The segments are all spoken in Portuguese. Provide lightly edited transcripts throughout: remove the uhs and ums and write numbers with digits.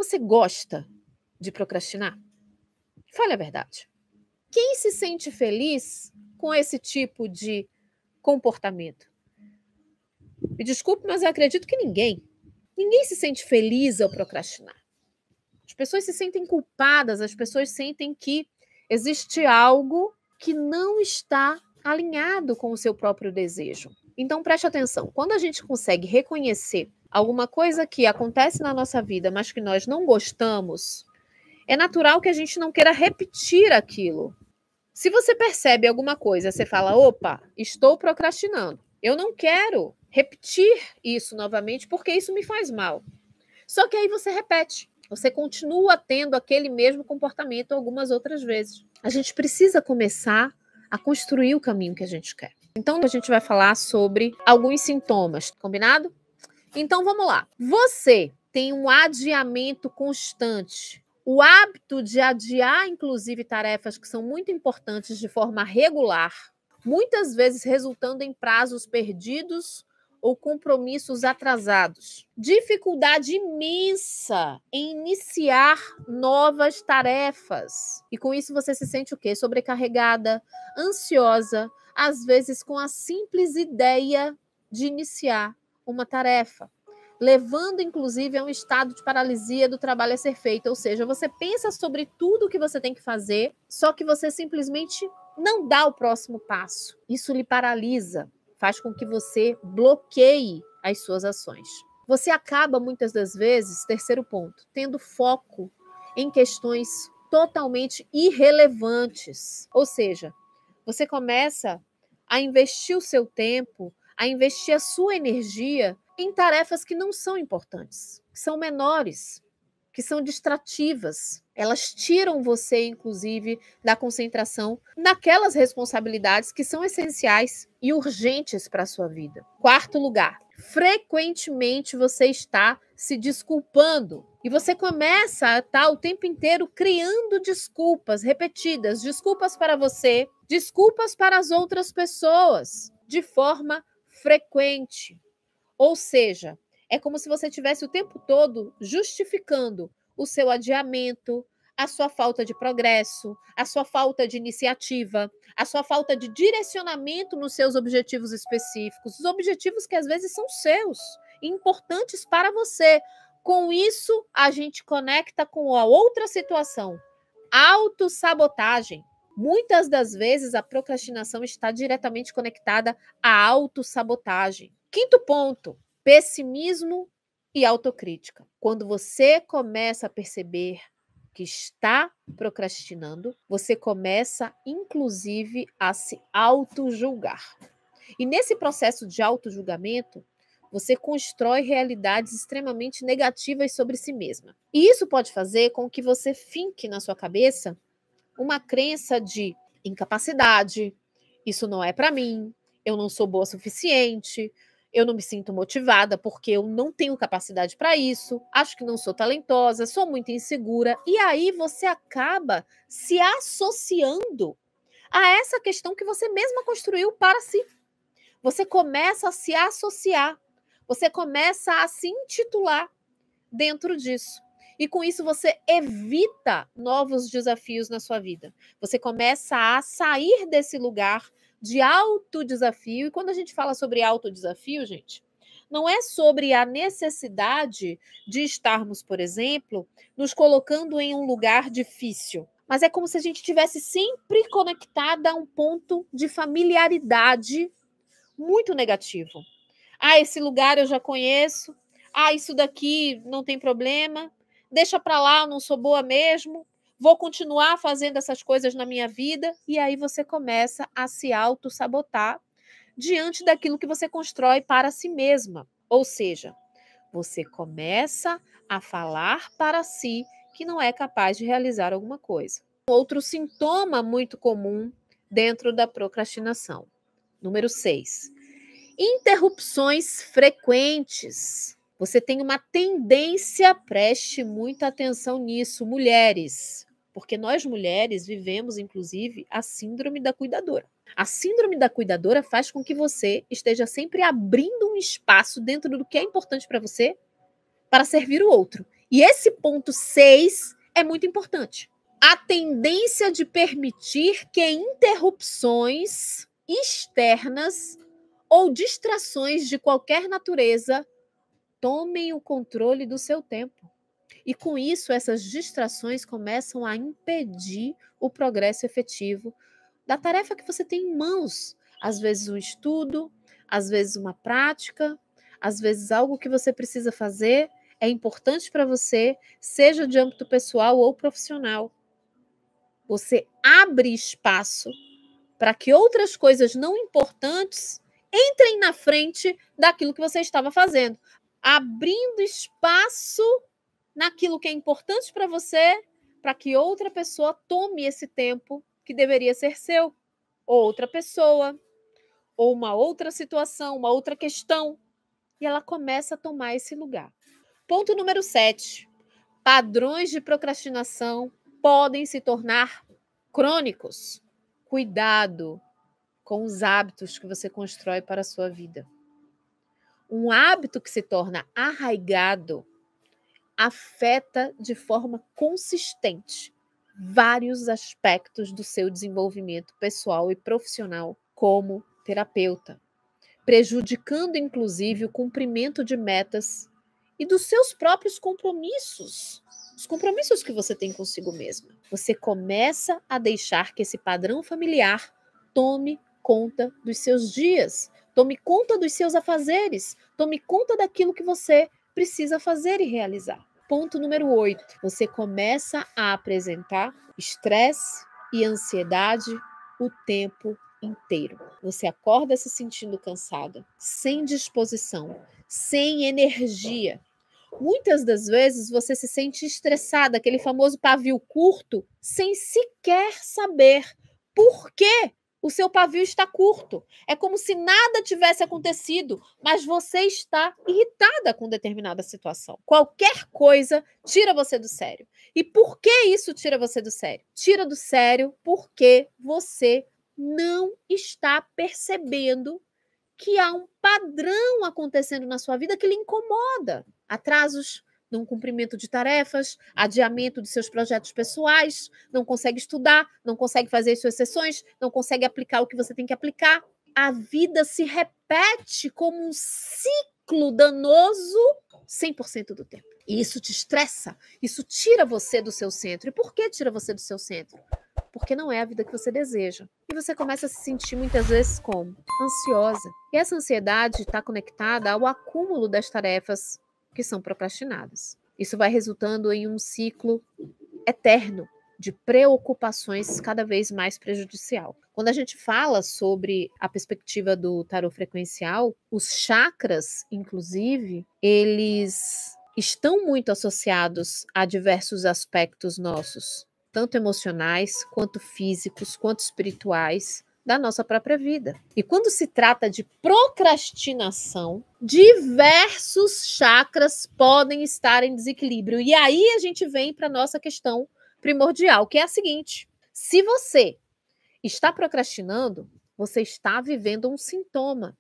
Você gosta de procrastinar? Fale a verdade. Quem se sente feliz com esse tipo de comportamento? Me desculpe, mas eu acredito que ninguém. Ninguém se sente feliz ao procrastinar. As pessoas se sentem culpadas, as pessoas sentem que existe algo que não está alinhado com o seu próprio desejo. Então preste atenção, quando a gente consegue reconhecer alguma coisa que acontece na nossa vida, mas que nós não gostamos, é natural que a gente não queira repetir aquilo. Se você percebe alguma coisa, você fala, opa, estou procrastinando. Eu não quero repetir isso novamente porque isso me faz mal. Só que aí você repete. Você continua tendo aquele mesmo comportamento algumas outras vezes. A gente precisa começar a construir o caminho que a gente quer. Então, a gente vai falar sobre alguns sintomas, combinado? Então, vamos lá. Você tem um adiamento constante. O hábito de adiar, inclusive, tarefas que são muito importantes de forma regular, muitas vezes resultando em prazos perdidos ou compromissos atrasados. Dificuldade imensa em iniciar novas tarefas. E com isso você se sente o quê? Sobrecarregada, ansiosa, às vezes com a simples ideia de iniciar uma tarefa, levando inclusive a um estado de paralisia do trabalho a ser feito. Ou seja, você pensa sobre tudo o que você tem que fazer, só que você simplesmente não dá o próximo passo. Isso lhe paralisa, faz com que você bloqueie as suas ações. Você acaba, muitas das vezes, terceiro ponto, tendo foco em questões totalmente irrelevantes. Ou seja, você começa a investir o seu tempo, a investir a sua energia em tarefas que não são importantes, que são menores, que são distrativas. Elas tiram você, inclusive, da concentração naquelas responsabilidades que são essenciais e urgentes para a sua vida. Quarto lugar, frequentemente você está se desculpando. E você começa a estar o tempo inteiro criando desculpas repetidas, desculpas para você, desculpas para as outras pessoas, de forma frequente. Ou seja, é como se você tivesse o tempo todo justificando o seu adiamento, a sua falta de progresso, a sua falta de iniciativa, a sua falta de direcionamento nos seus objetivos específicos, os objetivos que às vezes são seus, importantes para você. Com isso, a gente conecta com a outra situação, autossabotagem. Muitas das vezes a procrastinação está diretamente conectada à autossabotagem. Quinto ponto, pessimismo e autocrítica. Quando você começa a perceber que está procrastinando, você começa, inclusive, a se autojulgar. E nesse processo de autojulgamento, você constrói realidades extremamente negativas sobre si mesma. E isso pode fazer com que você finque na sua cabeça uma crença de incapacidade, isso não é para mim, eu não sou boa o suficiente, eu não me sinto motivada porque eu não tenho capacidade para isso, acho que não sou talentosa, sou muito insegura. E aí você acaba se associando a essa questão que você mesma construiu para si. Você começa a se associar, você começa a se intitular dentro disso. E com isso você evita novos desafios na sua vida. Você começa a sair desse lugar de autodesafio. E quando a gente fala sobre autodesafio, gente, não é sobre a necessidade de estarmos, por exemplo, nos colocando em um lugar difícil. Mas é como se a gente estivesse sempre conectada a um ponto de familiaridade muito negativo. Ah, esse lugar eu já conheço. Ah, isso daqui não tem problema. Deixa para lá, eu não sou boa mesmo. Vou continuar fazendo essas coisas na minha vida. E aí você começa a se auto-sabotar diante daquilo que você constrói para si mesma. Ou seja, você começa a falar para si que não é capaz de realizar alguma coisa. Outro sintoma muito comum dentro da procrastinação. Número 6. Interrupções frequentes. Você tem uma tendência, preste muita atenção nisso, mulheres, porque nós mulheres vivemos, inclusive, a síndrome da cuidadora. A síndrome da cuidadora faz com que você esteja sempre abrindo um espaço dentro do que é importante para você para servir o outro. E esse ponto 6 é muito importante. A tendência de permitir que interrupções externas ou distrações de qualquer natureza tomem o controle do seu tempo. E com isso, essas distrações começam a impedir o progresso efetivo da tarefa que você tem em mãos. Às vezes um estudo, às vezes uma prática, às vezes algo que você precisa fazer é importante para você, seja de âmbito pessoal ou profissional. Você abre espaço para que outras coisas não importantes entrem na frente daquilo que você estava fazendo, abrindo espaço naquilo que é importante para você, para que outra pessoa tome esse tempo que deveria ser seu, ou outra pessoa, ou uma outra situação, uma outra questão, e ela começa a tomar esse lugar. Ponto número 7. Padrões de procrastinação podem se tornar crônicos. Cuidado com os hábitos que você constrói para a sua vida. Um hábito que se torna arraigado afeta de forma consistente vários aspectos do seu desenvolvimento pessoal e profissional como terapeuta, prejudicando inclusive o cumprimento de metas e dos seus próprios compromissos, os compromissos que você tem consigo mesma. Você começa a deixar que esse padrão familiar tome conta dos seus dias, tome conta dos seus afazeres, tome conta daquilo que você precisa fazer e realizar. Ponto número 8. Você começa a apresentar estresse e ansiedade o tempo inteiro. Você acorda se sentindo cansada, sem disposição, sem energia. Muitas das vezes você se sente estressada, aquele famoso pavio curto, sem sequer saber por que o seu pavio está curto. É como se nada tivesse acontecido, mas você está irritada com determinada situação. Qualquer coisa tira você do sério. E por que isso tira você do sério? Tira do sério porque você não está percebendo que há um padrão acontecendo na sua vida que lhe incomoda. Atrasos no cumprimento de tarefas, adiamento de seus projetos pessoais, não consegue estudar, não consegue fazer as suas sessões, não consegue aplicar o que você tem que aplicar. A vida se repete como um ciclo danoso 100% do tempo. E isso te estressa, isso tira você do seu centro. E por que tira você do seu centro? Porque não é a vida que você deseja. E você começa a se sentir muitas vezes como ansiosa. E essa ansiedade está conectada ao acúmulo das tarefas que são procrastinadas. Isso vai resultando em um ciclo eterno de preocupações cada vez mais prejudicial. Quando a gente fala sobre a perspectiva do tarô frequencial, os chakras, inclusive, eles estão muito associados a diversos aspectos nossos, tanto emocionais, quanto físicos, quanto espirituais, da nossa própria vida. E quando se trata de procrastinação, diversos chakras podem estar em desequilíbrio. E aí a gente vem para a nossa questão primordial, que é a seguinte: se você está procrastinando, você está vivendo um sintoma.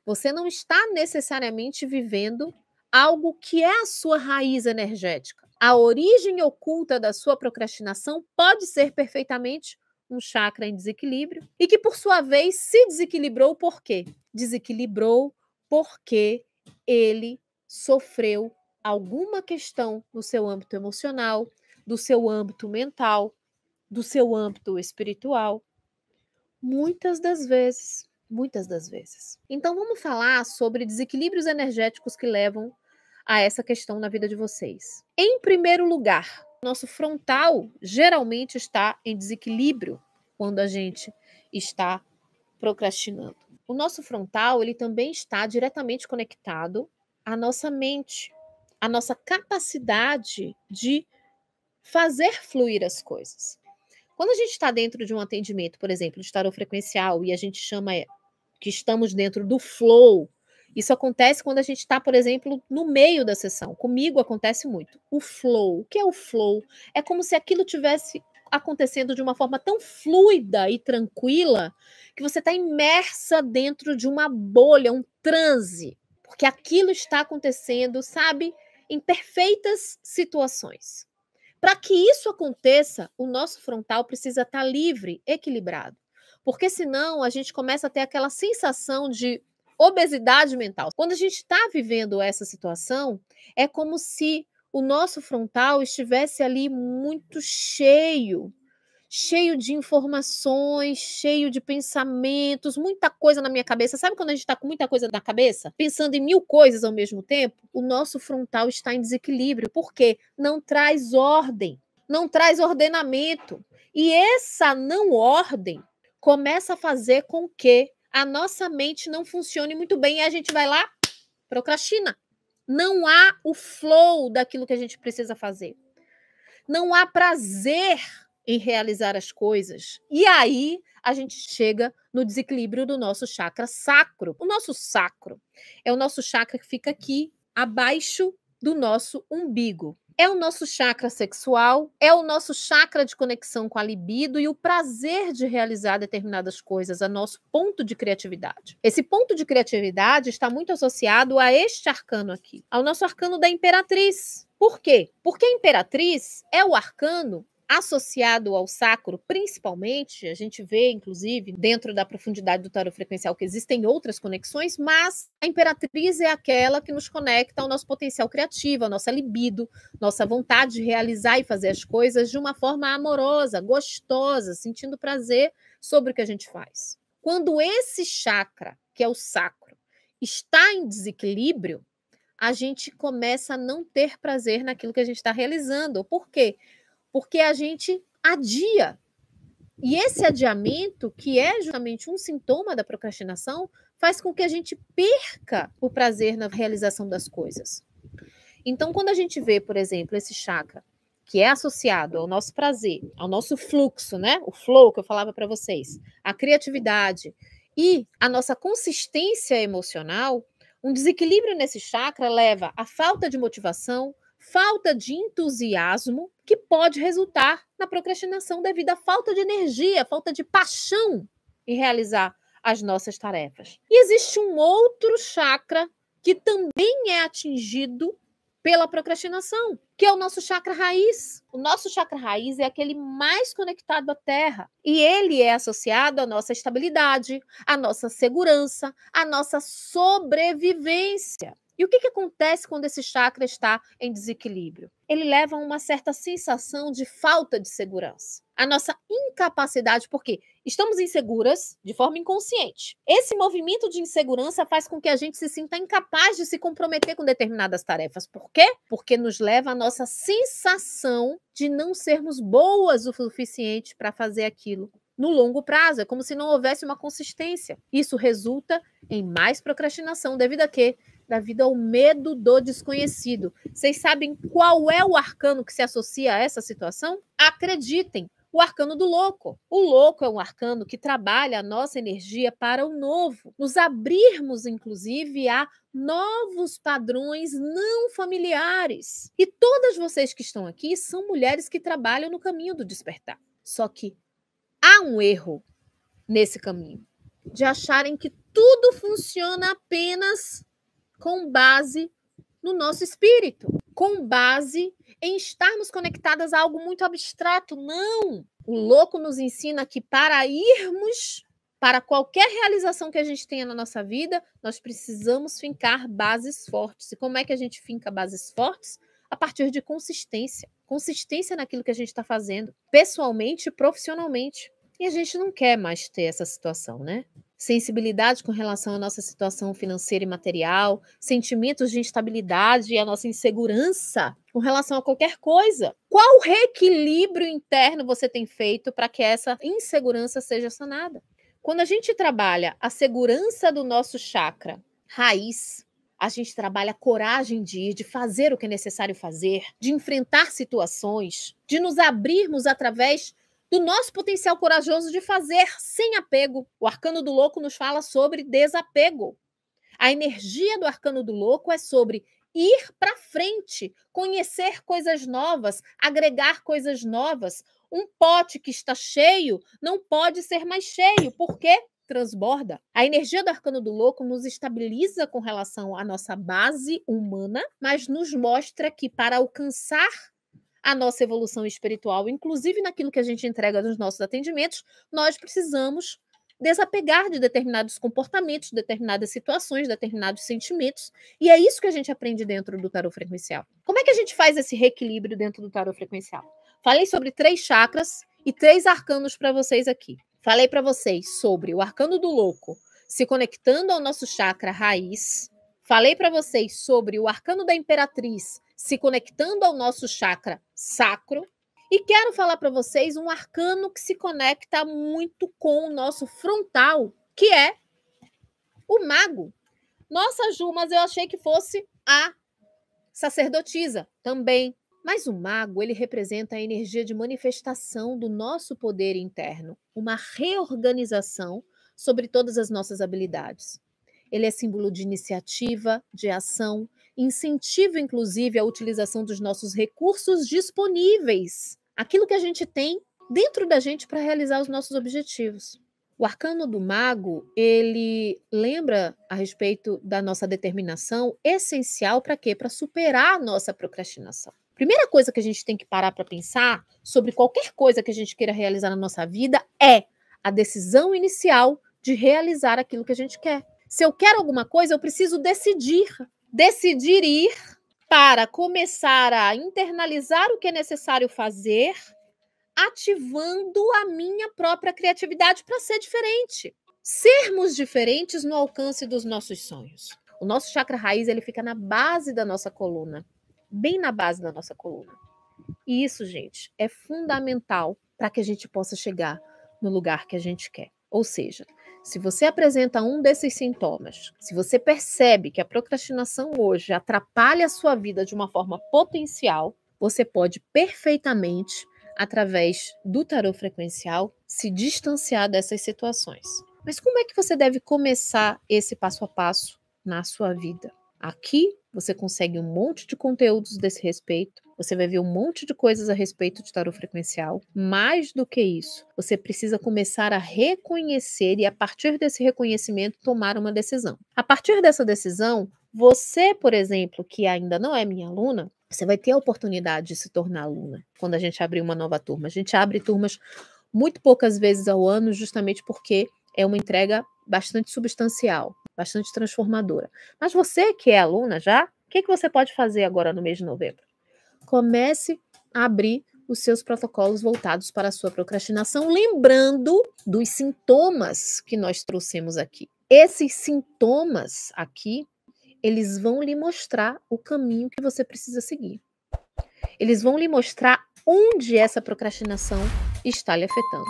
Você não está necessariamente vivendo algo que é a sua raiz energética. A origem oculta da sua procrastinação pode ser perfeitamente um chakra em desequilíbrio e que, por sua vez, se desequilibrou por quê? Desequilibrou porque ele sofreu alguma questão no seu âmbito emocional, do seu âmbito mental, do seu âmbito espiritual. Muitas das vezes. Muitas das vezes. Então, vamos falar sobre desequilíbrios energéticos que levam a essa questão na vida de vocês. Em primeiro lugar, nosso frontal geralmente está em desequilíbrio quando a gente está procrastinando. O nosso frontal, ele também está diretamente conectado à nossa mente, à nossa capacidade de fazer fluir as coisas. Quando a gente está dentro de um atendimento, por exemplo, de tarô frequencial, e a gente chama que estamos dentro do flow, isso acontece quando a gente está, por exemplo, no meio da sessão. Comigo acontece muito. O flow. O que é o flow? É como se aquilo tivesse acontecendo de uma forma tão fluida e tranquila que você está imersa dentro de uma bolha, um transe. Porque aquilo está acontecendo, sabe, em perfeitas situações. Para que isso aconteça, o nosso frontal precisa estar livre, equilibrado. Porque senão a gente começa a ter aquela sensação de obesidade mental. Quando a gente está vivendo essa situação, é como se o nosso frontal estivesse ali muito cheio de informações, cheio de pensamentos, muita coisa na minha cabeça. Sabe quando a gente está com muita coisa na cabeça? Pensando em 1000 coisas ao mesmo tempo? O nosso frontal está em desequilíbrio. Por quê? Não traz ordem, não traz ordenamento. E essa não ordem começa a fazer com que a nossa mente não funcione muito bem e a gente vai lá, procrastina. Não há o flow daquilo que a gente precisa fazer. Não há prazer em realizar as coisas. E aí a gente chega no desequilíbrio do nosso chakra sacro. O nosso sacro é o nosso chakra que fica aqui abaixo do nosso umbigo. É o nosso chakra sexual, é o nosso chakra de conexão com a libido e o prazer de realizar determinadas coisas, é nosso ponto de criatividade. Esse ponto de criatividade está muito associado a este arcano aqui, ao nosso arcano da imperatriz. Por quê? Porque a imperatriz é o arcano associado ao sacro, principalmente, a gente vê, inclusive, dentro da profundidade do tarot frequencial, que existem outras conexões, mas a imperatriz é aquela que nos conecta ao nosso potencial criativo, à nossa libido, nossa vontade de realizar e fazer as coisas de uma forma amorosa, gostosa, sentindo prazer sobre o que a gente faz. Quando esse chakra, que é o sacro, está em desequilíbrio, a gente começa a não ter prazer naquilo que a gente está realizando. Por quê? Porque a gente adia. E esse adiamento, que é justamente um sintoma da procrastinação, faz com que a gente perca o prazer na realização das coisas. Então, quando a gente vê, por exemplo, esse chakra, que é associado ao nosso prazer, ao nosso fluxo, né? O flow que eu falava para vocês, a criatividade e a nossa consistência emocional, um desequilíbrio nesse chakra leva à falta de motivação, falta de entusiasmo, que pode resultar na procrastinação devido à falta de energia, falta de paixão em realizar as nossas tarefas. E existe um outro chakra que também é atingido pela procrastinação, que é o nosso chakra raiz. O nosso chakra raiz é aquele mais conectado à Terra. E ele é associado à nossa estabilidade, à nossa segurança, à nossa sobrevivência. E o que acontece quando esse chakra está em desequilíbrio? Ele leva a uma certa sensação de falta de segurança. A nossa incapacidade, porque estamos inseguras de forma inconsciente. Esse movimento de insegurança faz com que a gente se sinta incapaz de se comprometer com determinadas tarefas. Por quê? Porque nos leva à nossa sensação de não sermos boas o suficiente para fazer aquilo no longo prazo. É como se não houvesse uma consistência. Isso resulta em mais procrastinação, devido a quê? Devido ao medo do desconhecido. Vocês sabem qual é o arcano que se associa a essa situação? Acreditem, o arcano do louco. O louco é um arcano que trabalha a nossa energia para o novo, nos abrirmos, inclusive, a novos padrões não familiares. E todas vocês que estão aqui são mulheres que trabalham no caminho do despertar. Só que há um erro nesse caminho, de acharem que tudo funciona apenas com base no nosso espírito, com base em estarmos conectadas a algo muito abstrato. Não! O louco nos ensina que para irmos para qualquer realização que a gente tenha na nossa vida, nós precisamos fincar bases fortes. E como é que a gente finca bases fortes? A partir de consistência. Consistência naquilo que a gente está fazendo, pessoalmente e profissionalmente. E a gente não quer mais ter essa situação, né? Sensibilidade com relação à nossa situação financeira e material, sentimentos de instabilidade e a nossa insegurança com relação a qualquer coisa. Qual reequilíbrio interno você tem feito para que essa insegurança seja sanada? Quando a gente trabalha a segurança do nosso chakra raiz, a gente trabalha a coragem de ir, de fazer o que é necessário fazer, de enfrentar situações, de nos abrirmos através do nosso potencial corajoso de fazer sem apego. O arcano do louco nos fala sobre desapego. A energia do arcano do louco é sobre ir para frente, conhecer coisas novas, agregar coisas novas. Um pote que está cheio não pode ser mais cheio. Por quê? transborda. A energia do arcano do louco nos estabiliza com relação à nossa base humana, mas nos mostra que para alcançar a nossa evolução espiritual, inclusive naquilo que a gente entrega nos nossos atendimentos, nós precisamos desapegar de determinados comportamentos, determinadas situações, determinados sentimentos. E é isso que a gente aprende dentro do tarô frequencial. Como é que a gente faz esse reequilíbrio dentro do tarô frequencial? Falei sobre 3 chakras e 3 arcanos para vocês aqui. Falei para vocês sobre o arcano do louco se conectando ao nosso chakra raiz. Falei para vocês sobre o arcano da imperatriz se conectando ao nosso chakra sacro. E quero falar para vocês um arcano que se conecta muito com o nosso frontal, que é o mago. Nossa, Ju, mas eu achei que fosse a sacerdotisa também. Mas o mago, ele representa a energia de manifestação do nosso poder interno, uma reorganização sobre todas as nossas habilidades. Ele é símbolo de iniciativa, de ação, incentiva, inclusive, a utilização dos nossos recursos disponíveis, aquilo que a gente tem dentro da gente para realizar os nossos objetivos. O arcano do mago, ele lembra a respeito da nossa determinação essencial para quê? Para superar a nossa procrastinação. Primeira coisa que a gente tem que parar para pensar sobre qualquer coisa que a gente queira realizar na nossa vida é a decisão inicial de realizar aquilo que a gente quer. Se eu quero alguma coisa, eu preciso decidir. Decidir ir para começar a internalizar o que é necessário fazer, ativando a minha própria criatividade para ser diferente. Sermos diferentes no alcance dos nossos sonhos. O nosso chakra raiz, ele fica na base da nossa coluna. Bem na base da nossa coluna. E isso, gente, é fundamental para que a gente possa chegar no lugar que a gente quer. Ou seja, se você apresenta um desses sintomas, se você percebe que a procrastinação hoje atrapalha a sua vida de uma forma potencial, você pode perfeitamente, através do tarô frequencial, se distanciar dessas situações. Mas como é que você deve começar esse passo a passo na sua vida? Aqui você consegue um monte de conteúdos desse respeito, você vai ver um monte de coisas a respeito de tarô frequencial. Mais do que isso, você precisa começar a reconhecer e, a partir desse reconhecimento, tomar uma decisão. A partir dessa decisão, você, por exemplo, que ainda não é minha aluna, você vai ter a oportunidade de se tornar aluna quando a gente abrir uma nova turma. A gente abre turmas muito poucas vezes ao ano, justamente porque é uma entrega bastante substancial, bastante transformadora. Mas você que é aluna já, o que você pode fazer agora no mês de novembro? Comece a abrir os seus protocolos voltados para a sua procrastinação, lembrando dos sintomas que nós trouxemos aqui. Esses sintomas aqui, eles vão lhe mostrar o caminho que você precisa seguir. Eles vão lhe mostrar onde essa procrastinação está lhe afetando.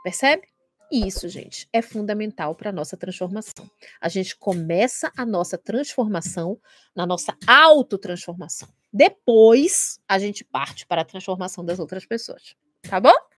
Percebe? E isso, gente, é fundamental para a nossa transformação. A gente começa a nossa transformação na nossa autotransformação. Depois, a gente parte para a transformação das outras pessoas. Tá bom?